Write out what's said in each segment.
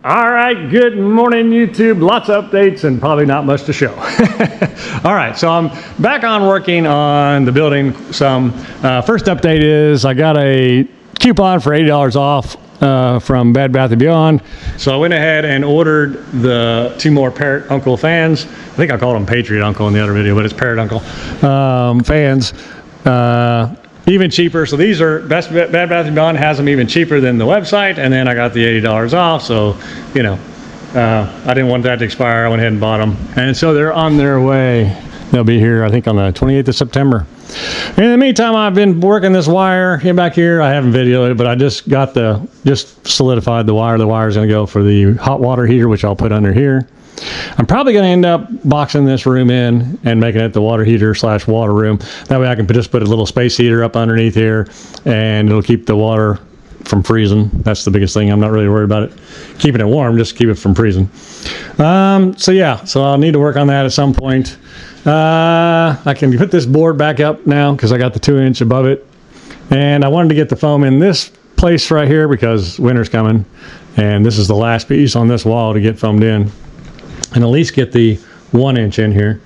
All right, good morning YouTube. Lots of updates and probably not much to show. All right, so I'm back on working on the building some. First update is I got a coupon for $80 off from Bed Bath & Beyond. So I went ahead and ordered the 2 more Parrot Uncle fans. I think I called them Patriot Uncle in the other video, but it's Parrot Uncle fans. Even cheaper. So these are Bed Bath & Beyond has them even cheaper than the website, and then I got the $80 off. So, you know, I didn't want that to expire. I went ahead and bought them, and so they're on their way. They'll be here, I think, on the 28th of September. In the meantime, I've been working this wire here back here. I haven't videoed it, but I just got just solidified the wire. The wire is going to go for the hot water heater, which I'll put under here. I'm probably going to end up boxing this room in and making it the water heater / water room. That way I can just put a little space heater up underneath here, and it'll keep the water from freezing. That's the biggest thing. I'm not really worried about it keeping it warm, just keep it from freezing. So yeah, so I'll need to work on that at some point. I can put this board back up now because I got the 2-inch above it, and I wanted to get the foam in this place right here because winter's coming, and this is the last piece on this wall to get foamed in, and at least get the 1-inch in here.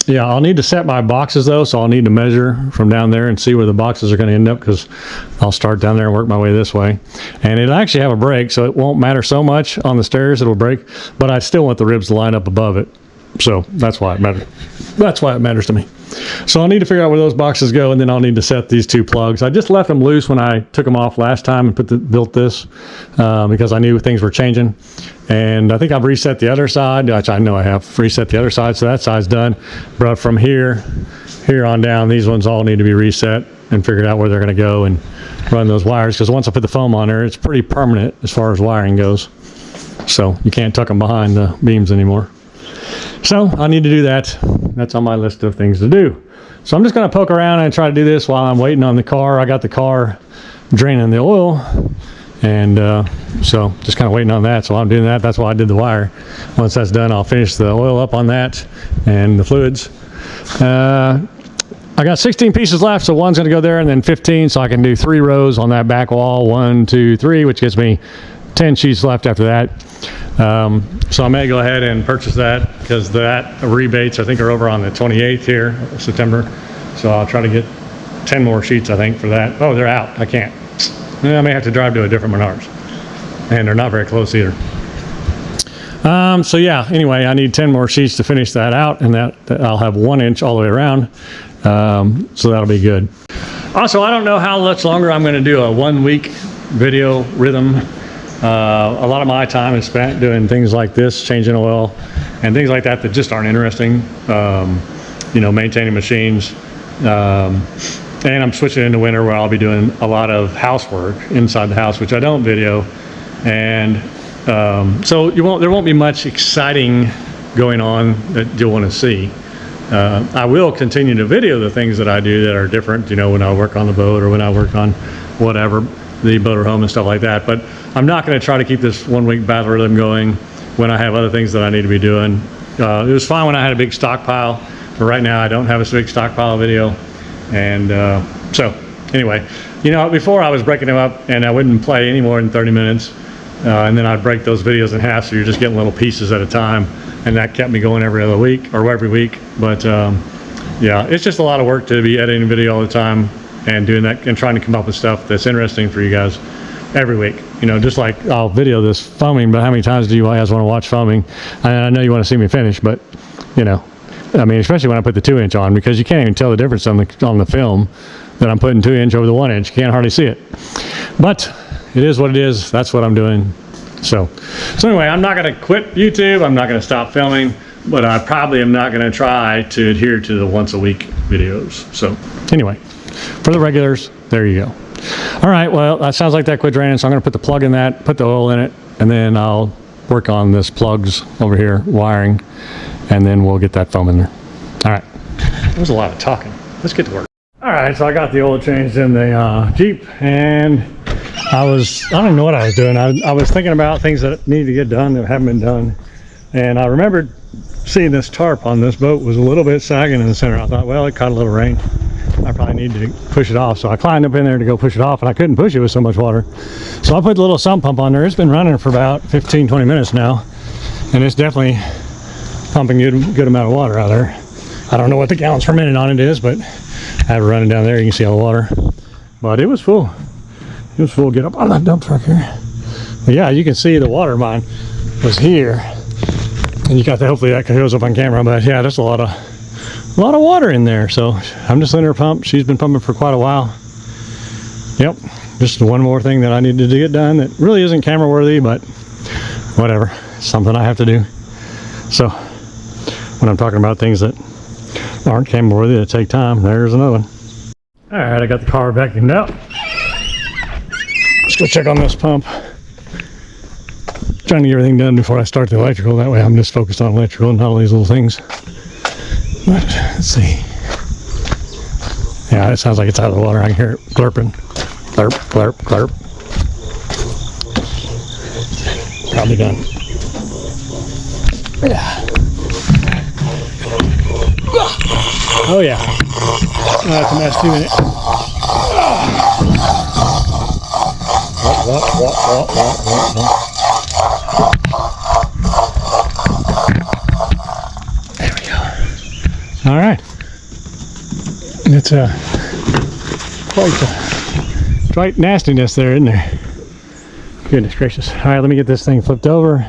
Yeah, I'll need to set my boxes though, so I'll need to measure from down there and see where the boxes are going to end up, because I'll start down there and work my way this way. And it'll actually have a break, so it won't matter so much on the stairs. It'll break, but I still want the ribs to line up above it. So that's why it matters. That's why it matters to me. So I'll need to figure out where those boxes go, and then I'll need to set these 2 plugs. I just left them loose when I took them off last time and built this because I knew things were changing. And I think I've reset the other side, which I know I have reset the other side, so that side's done. But from here on down, these ones all need to be reset and figured out where they're going to go and run those wires, because once I put the foam on there, it's pretty permanent as far as wiring goes. So you can't tuck them behind the beams anymore. So I need to do that. That's on my list of things to do. So I'm just going to poke around and try to do this while I'm waiting on the car. I got the car draining the oil, and so just kind of waiting on that. So I'm doing that. That's why I did the wire. Once that's done, I'll finish the oil up on that and the fluids. I got 16 pieces left, so one's going to go there, and then 15, so I can do 3 rows on that back wall. 1, 2, 3, which gives me 10 sheets left after that. So I may go ahead and purchase that, because that rebates I think are over on the 28th here of September. So I'll try to get 10 more sheets I think for that. Oh, they're out. I can't. I may have to drive to a different Menards, and they're not very close either. So yeah, anyway, I need 10 more sheets to finish that out, and that I'll have 1 inch all the way around. So that'll be good. Also, I don't know how much longer I'm going to do a 1-week video rhythm. A lot of my time is spent doing things like this, changing oil and things like that just aren't interesting. You know, maintaining machines. And I'm switching into winter where I'll be doing a lot of housework inside the house, which I don't video. And so there won't be much exciting going on that you'll want to see. I will continue to video the things that I do that are different, you know, when I work on the boat or when I work on whatever, the boat or home and stuff like that. But I'm not going to try to keep this 1-week battle rhythm going when I have other things that I need to be doing. It was fine when I had a big stockpile, but right now I don't have a big stockpile video. And so anyway, you know, before I was breaking them up and I wouldn't play any more than 30 minutes. And then I'd break those videos in half, so you're just getting little pieces at a time. And that kept me going every other week or every week. But yeah, it's just a lot of work to be editing video all the time and doing that and trying to come up with stuff that's interesting for you guys every week. You know, just like I'll video this foaming, but how many times do you guys want to watch foaming? I know you want to see me finish, but you know, I mean, especially when I put the 2-inch on, because you can't even tell the difference on the film that I'm putting 2-inch over the 1-inch. You can't hardly see it. But it is what it is. That's what I'm doing. So anyway, I'm not going to quit YouTube. I'm not going to stop filming, but I probably am not going to try to adhere to the once-a-week videos. So anyway, for the regulars, there you go. All right, well, that sounds like that quit draining, so I'm going to put the plug in that, put the oil in it, and then I'll work on this plugs over here, wiring, and then we'll get that foam in there. All right, that was a lot of talking. Let's get to work. All right, so I got the oil changed in the Jeep, and I don't even know what I was doing. I was thinking about things that need to get done that haven't been done. And I remembered seeing this tarp on this boat was a little bit sagging in the center. I thought, well, it caught a little rain. I probably need to push it off. So I climbed up in there to go push it off, and I couldn't push it with so much water. So I put the little sump pump on there. It's been running for about 15-20 minutes now, and it's definitely pumping good amount of water out there. I don't know what the gallons per minute on it is, but I have it running down there. You can see all the water. But it was full. It was full. Get up on that dump truck here. But yeah, you can see the water mine was here. And you got that, hopefully that goes up on camera. But yeah, there's a lot of water in there. So I'm just letting her pump. She's been pumping for quite a while. Yep, just one more thing that I needed to get done that really isn't camera worthy, but whatever. It's something I have to do. So when I'm talking about things that aren't camera worthy that take time, there's another one. All right, I got the car vacuumed out. Let's go check on this pump. Trying to get everything done before I start the electrical. That way I'm just focused on electrical and not all these little things. But let's see. Yeah, it sounds like it's out of the water. I can hear it glurping. Glurp, glurp, glurp. Probably done. Yeah. Oh yeah. That's a mess too, isn't it? There we go. All right. It's quite nastiness there, isn't there? Goodness gracious. All right, let me get this thing flipped over,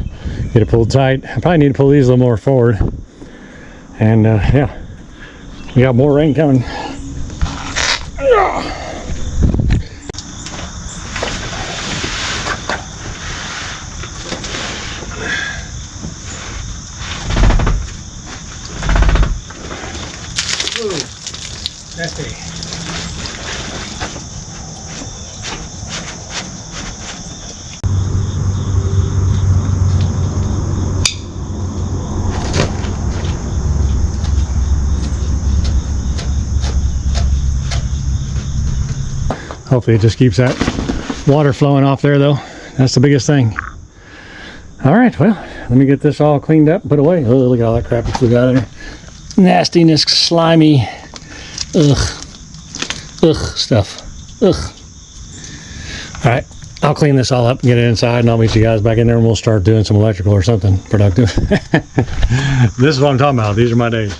get it pulled tight. I probably need to pull these a little more forward. And yeah, we got more rain coming. Ooh, nasty. Hopefully it just keeps that water flowing off there though. That's the biggest thing. All right, well, let me get this all cleaned up and put away. Oh, look at all that crap we flew out of there. Nastiness, slimy, stuff. All right, I'll clean this all up and get it inside, and I'll meet you guys back in there and we'll start doing some electrical or something productive. This is what I'm talking about. These are my days.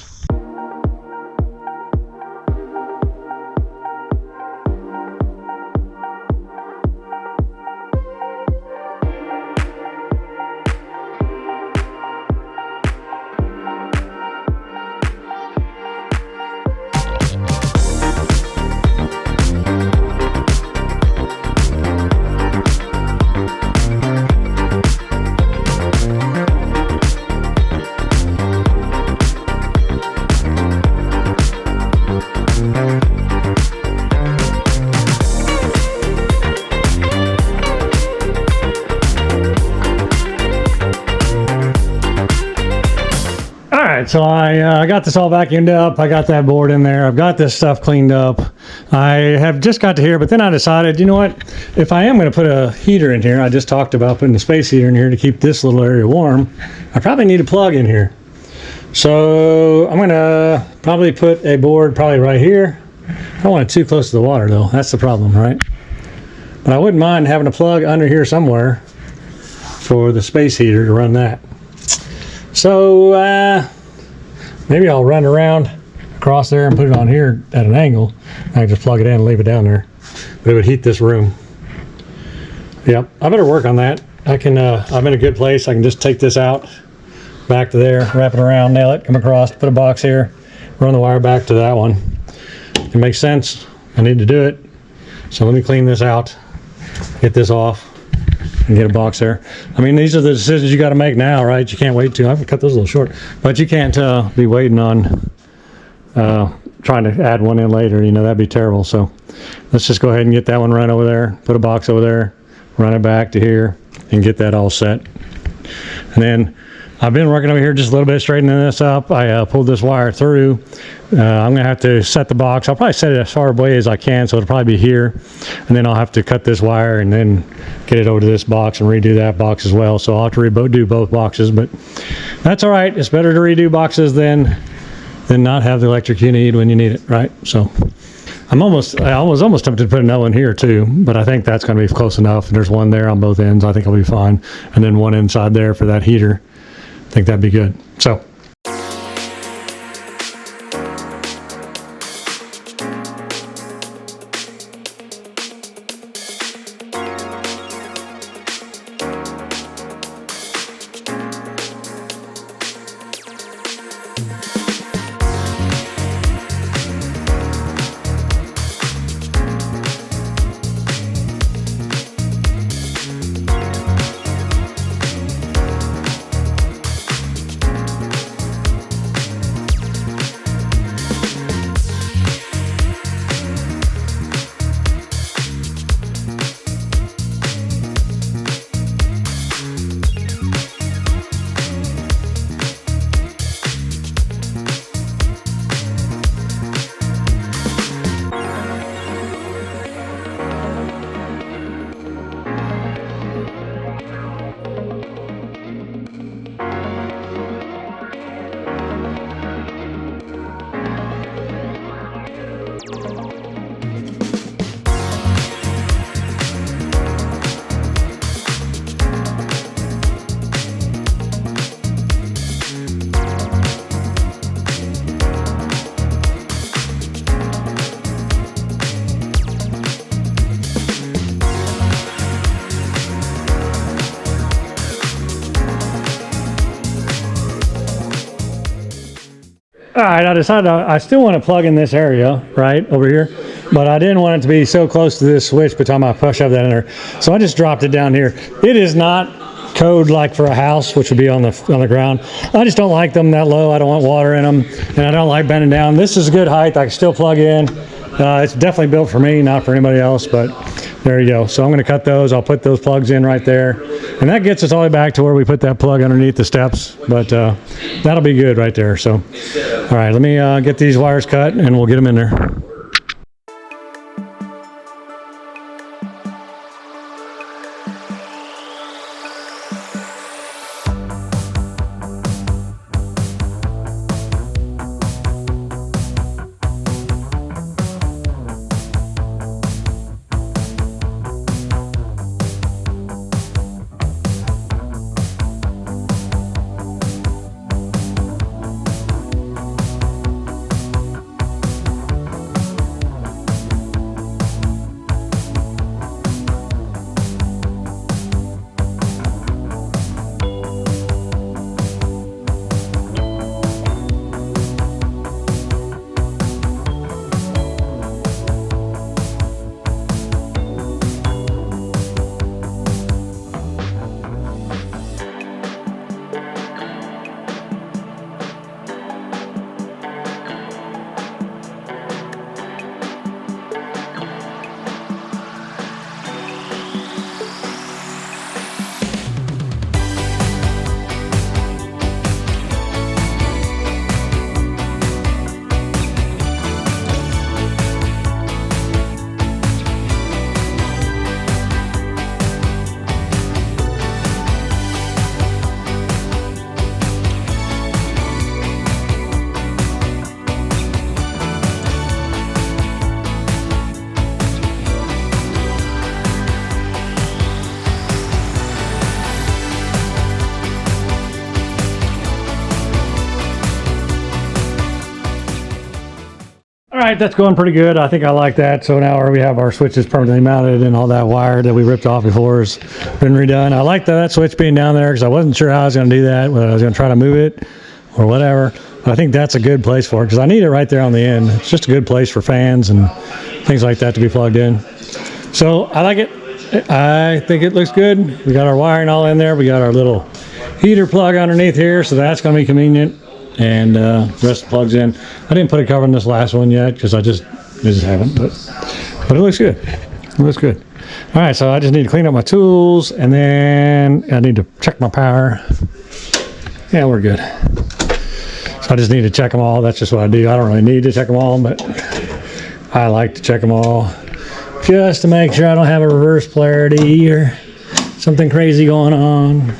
So I got this all vacuumed up. I got that board in there. I've got this stuff cleaned up. I have just got to here, but then I decided, you know what? If I am going to put a heater in here, I just talked about putting a space heater in here to keep this little area warm. I probably need a plug in here. So I'm going to probably put a board probably right here. I don't want it too close to the water though. That's the problem, right? But I wouldn't mind having a plug under here somewhere for the space heater to run that. So maybe I'll run around across there and put it on here at an angle. I can just plug it in and leave it down there. But it would heat this room. Yep, I better work on that. I'm in a good place. I can just take this out, back to there, wrap it around, nail it, come across, put a box here, run the wire back to that one. It makes sense. I need to do it. So let me clean this out, get this off, and get a box there. I mean, these are the decisions you got to make now, right? You can't wait to. I have to cut those a little short, but you can't be waiting on trying to add one in later. You know, that'd be terrible. So let's just go ahead and get that one run over there, put a box over there, run it back to here, and get that all set. And then I've been working over here just a little bit, straightening this up. I pulled this wire through. I'm gonna have to set the box. I'll probably set it as far away as I can, so it'll probably be here. And then I'll have to cut this wire and then get it over to this box and redo that box as well. So I'll have to redo both boxes, but that's all right. It's better to redo boxes than not have the electric you need when you need it, right? So I was almost tempted to put another one here too, but I think that's gonna be close enough. There's one there on both ends. I think I'll be fine. And then one inside there for that heater. I think that'd be good. So. All right, I decided I still want to plug in this area right over here, but I didn't want it to be so close to this switch by the time I shove that in there. So I just dropped it down here. It is not code like for a house, which would be on the ground. I just don't like them that low. I don't want water in them, and I don't like bending down. This is a good height. I can still plug in. It's definitely built for me, not for anybody else, but there you go. So I'm going to cut those. I'll put those plugs in right there. And that gets us all the way back to where we put that plug underneath the steps. But that'll be good right there. So, all right, let me get these wires cut and we'll get them in there. All right, that's going pretty good. I think I like that. So now we have our switches permanently mounted and all that wire that we ripped off before has been redone. I like that switch being down there because I wasn't sure how I was going to do that, whether I was going to try to move it or whatever. But I think that's a good place for it because I need it right there on the end. It's just a good place for fans and things like that to be plugged in. So I like it. I think it looks good. We got our wiring all in there. We got our little heater plug underneath here, so that's going to be convenient. And the rest plugs in. I didn't put a cover on this last one yet because I just haven't, but it looks good. It looks good. All right, so I just need to clean up my tools, and then I need to check my power. Yeah, we're good. So I just need to check them all. That's just what I do. I don't really need to check them all, but I like to check them all just to make sure I don't have a reverse polarity or something crazy going on.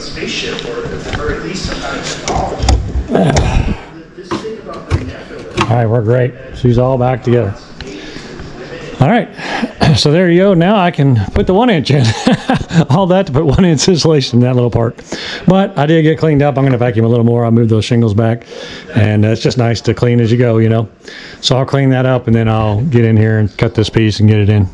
Spaceship or at least some kind of technology. All right, we're great. She's all back together. All right, so there you go. Now I can put the 1-inch in. All that to put 1-inch insulation in that little part. But I did get cleaned up. I'm going to vacuum a little more. I moved those shingles back, and it's just nice to clean as you go, you know. So I'll clean that up, and then I'll get in here and cut this piece and get it in.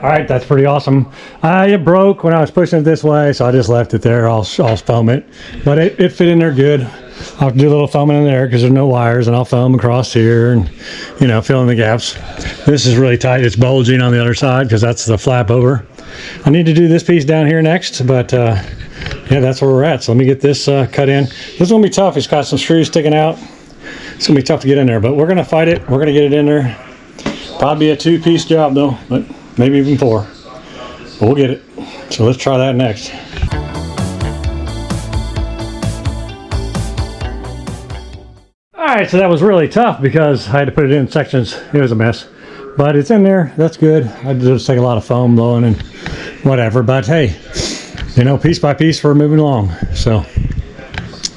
All right, that's pretty awesome. It broke when I was pushing it this way, so I just left it there. I'll foam it, but it fit in there good. I'll do a little foaming in there because there's no wires, and I'll foam across here and, you know, fill in the gaps. This is really tight. It's bulging on the other side because that's the flap over. I need to do this piece down here next, but yeah, that's where we're at. So let me get this cut in. This is gonna be tough. It's got some screws sticking out. It's gonna be tough to get in there, but we're gonna fight it. We're gonna get it in there. Probably a 2-piece job though, but maybe even 4. But we'll get it. So let's try that next. All right, so that was really tough because I had to put it in sections. It was a mess, but it's in there. That's good. I just take a lot of foam blowing and whatever, but hey, you know, piece by piece we're moving along. So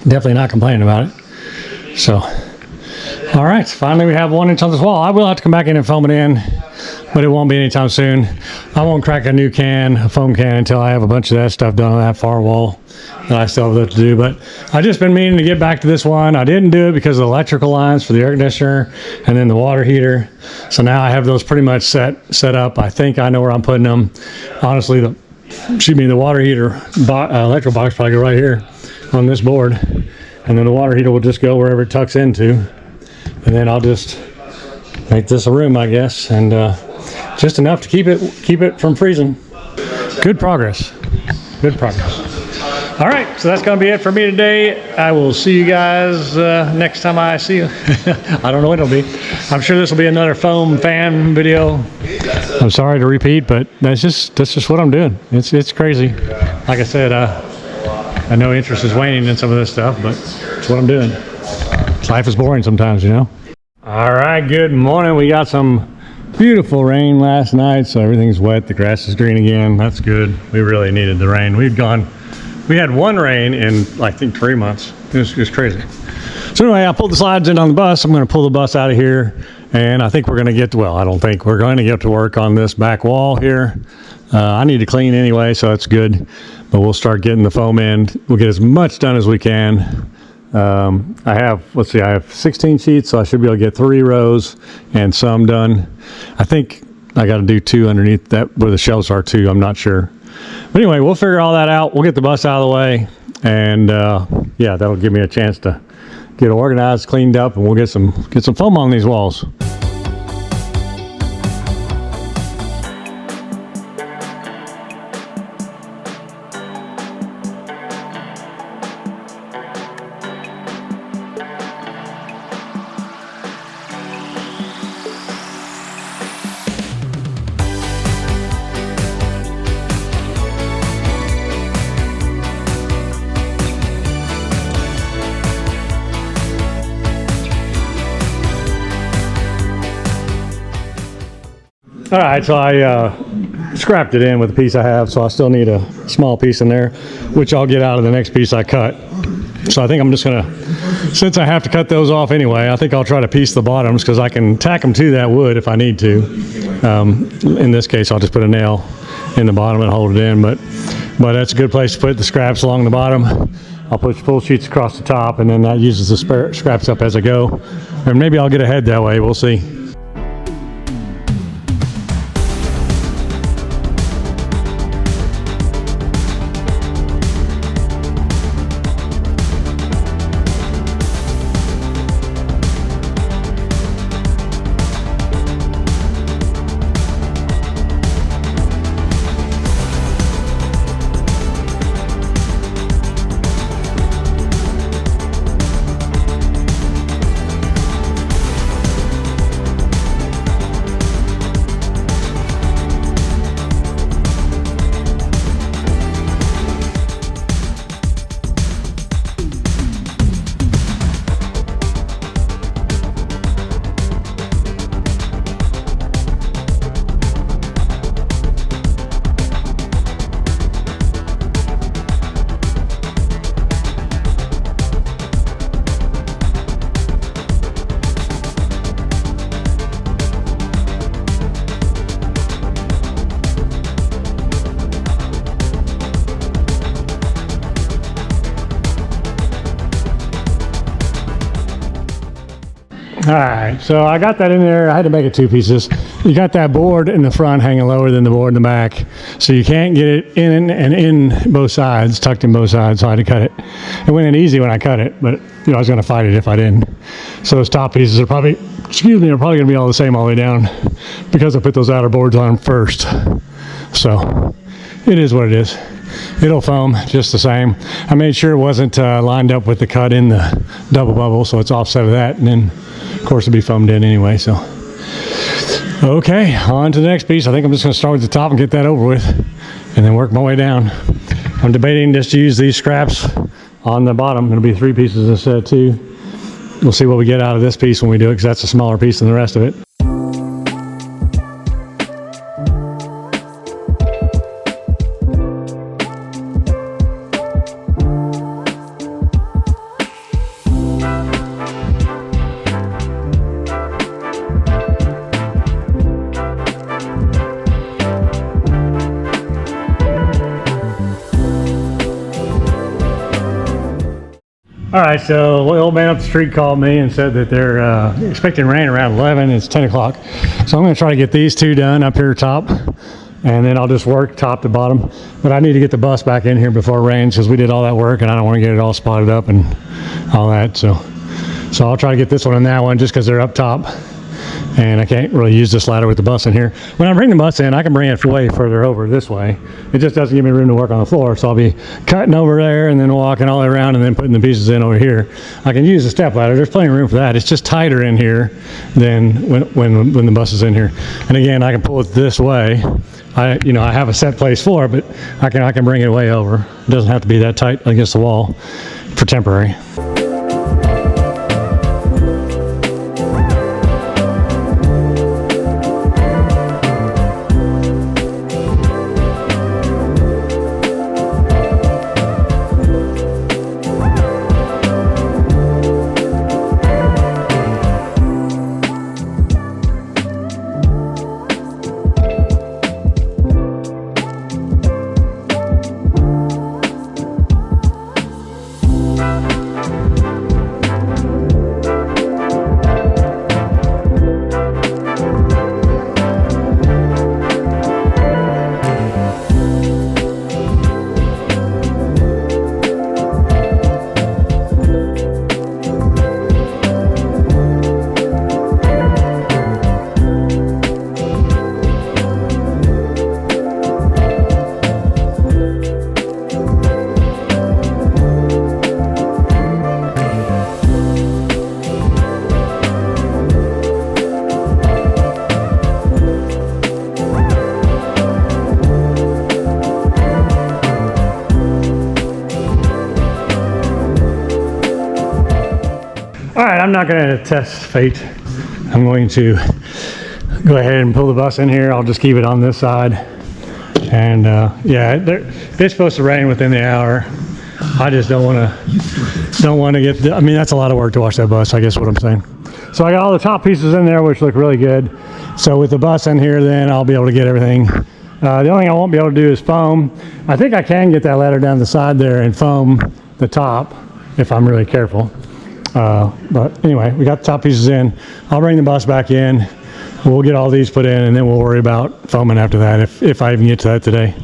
definitely not complaining about it. So, all right, finally we have 1-inch on this wall. I will have to come back in and foam it in, but it won't be anytime soon. I won't crack a new can, a foam can, until I have a bunch of that stuff done on that far wall that I still have left to do. But I've just been meaning to get back to this one. I didn't do it because of the electrical lines for the air conditioner and then the water heater. So now I have those pretty much set up. I think I know where I'm putting them. Honestly, the water heater electrical box probably go right here on this board, and then the water heater will just go wherever it tucks into, and then I'll just make this a room, I guess, and just enough to keep it from freezing. Good progress. Good progress. All right, so that's going to be it for me today. I will see you guys next time I see you. I don't know when it'll be. I'm sure this will be another foam fan video. I'm sorry to repeat, but that's just what I'm doing. It's crazy. Like I said, I know interest is waning in some of this stuff, but it's what I'm doing. Life is boring sometimes, you know. All right, good morning. We got some beautiful rain last night, so everything's wet. The grass is green again. That's good. We really needed the rain. We had 1 rain in, I think, 3 months. It was crazy. So anyway, I pulled the slides in on the bus. I'm going to pull the bus out of here, and I think we're going to get to, well, I don't think we're going to get to work on this back wall here. I need to clean anyway, so that's good. But we'll start getting the foam in. We'll get as much done as we can. I have 16 sheets, so I should be able to get 3 rows and some done. I think I got to do 2 underneath that where the shelves are too. I'm not sure. But anyway, we'll figure all that out. We'll get the bus out of the way, and yeah, that'll give me a chance to get organized, cleaned up, and we'll get some foam on these walls. All right, so I scrapped it in with the piece I have, so I still need a small piece in there, which I'll get out of the next piece I cut. So I think I'm just gonna, since I have to cut those off anyway, I think I'll try to piece the bottoms because I can tack them to that wood if I need to. In this case, I'll just put a nail in the bottom and hold it in, but that's a good place to put the scraps along the bottom. I'll put full sheets across the top, and then that uses the scraps up as I go. And maybe I'll get ahead that way, we'll see. All right, so I got that in there. I had to make it 2 pieces. You got that board in the front hanging lower than the board in the back, so you can't get it in and in both sides, tucked in both sides, so I had to cut it. It went in easy when I cut it, but I was gonna fight it if I didn't. So those top pieces are probably, are probably gonna be all the same all the way down because I put those outer boards on first. So it is what it is. It'll foam just the same. I made sure it wasn't lined up with the cut in the double bubble, so it's offset of that, and then of course it'll be foamed in anyway. So okay, on to the next piece. I think I'm just going to start with the top and get that over with, and then work my way down. I'm debating just to use these scraps on the bottom. It'll be 3 pieces instead of 2. We'll see what we get out of this piece when we do it, because that's a smaller piece than the rest of it. All right, so the old man up the street called me and said that they're expecting rain around 11. It's 10 o'clock. So I'm going to try to get these 2 done up here top, and then I'll just work top to bottom. But I need to get the bus back in here before it rains, because we did all that work and I don't want to get it all spotted up and all that. So I'll try to get this one and that one just because they're up top. And I can't really use this ladder with the bus in here. When I bring the bus in, I can bring it way further over this way. It just doesn't give me room to work on the floor, so I'll be cutting over there and then walking all the way around and then putting the pieces in over here. I can use a step ladder. There's plenty of room for that. It's just tighter in here than when the bus is in here. And again, I can pull it this way. I have a set place for it, but I can bring it way over. It doesn't have to be that tight against the wall for temporary. All right, I'm not going to test fate. I'm going to go ahead and pull the bus in here. I'll just keep it on this side. And yeah, it's supposed to rain within the hour. I just don't want to get, I mean, that's a lot of work to wash that bus, I guess what I'm saying. So I got all the top pieces in there, which look really good. So with the bus in here, then I'll be able to get everything. The only thing I won't be able to do is foam. I think I can get that ladder down the side there and foam the top if I'm really careful. But anyway, we got the top pieces in. I'll bring the bus back in. We'll get all these put in, and then we'll worry about foaming after that, if I even get to that today.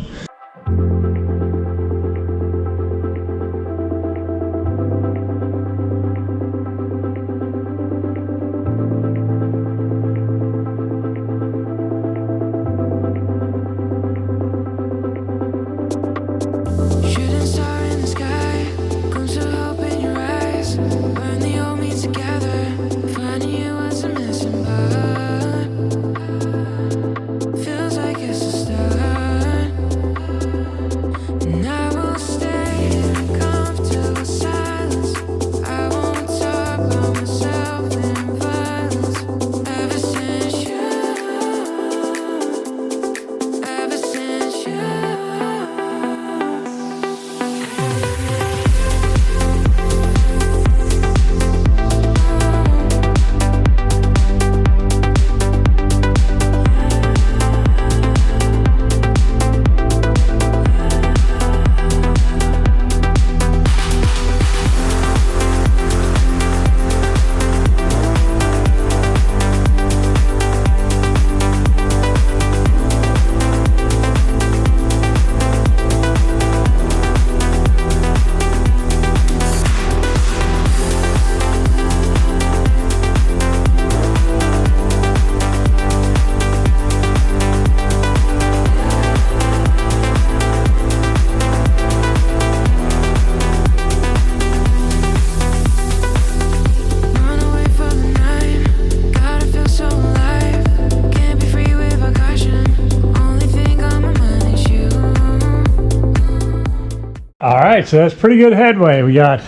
right, so that's pretty good headway. We got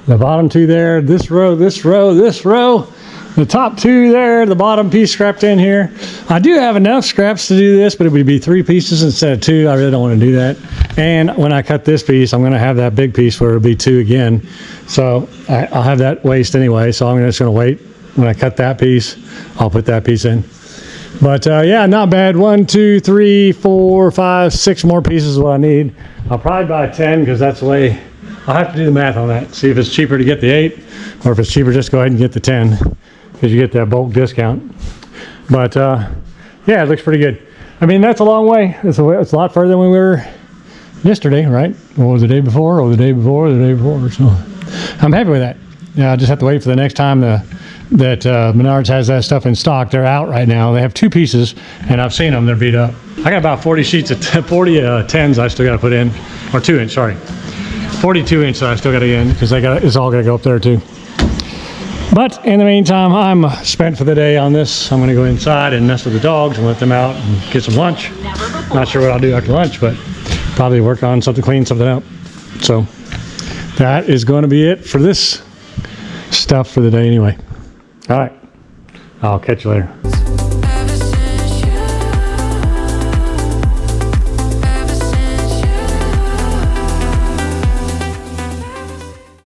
the bottom two there, this row, this row, this row. The top two there, the bottom piece scrapped in here. I do have enough scraps to do this, but it would be 3 pieces instead of 2. I really don't want to do that. And when I cut this piece, I'm going to have that big piece where it'll be 2 again. So I'll have that waste anyway. So I'm just going to wait. When I cut that piece, I'll put that piece in. But yeah, not bad. 1, 2, 3, 4, 5, 6 more pieces is what I need. I'll probably buy 10 because that's the way. I'll have to do the math on that. See if it's cheaper to get the 8 or if it's cheaper just go ahead and get the 10. Because you get that bulk discount. But yeah, it looks pretty good. I mean, that's a long way. It's a lot further than we were yesterday, right? Or the day before, or the day before, or the day before. So I'm happy with that. Yeah, I just have to wait for the next time that Menards has that stuff in stock. They're out right now. They have 2 pieces, and I've seen them. They're beat up. I got about 40 sheets of 40 10s I still got to put in, or 2-inch, sorry. 42-inch that I still got to get in because it's all going to go up there too. But in the meantime, I'm spent for the day on this. I'm going to go inside and mess with the dogs and let them out and get some lunch. Not sure what I'll do after lunch, but probably work on something, clean something up. So that is going to be it for this stuff for the day anyway. All right. I'll catch you later.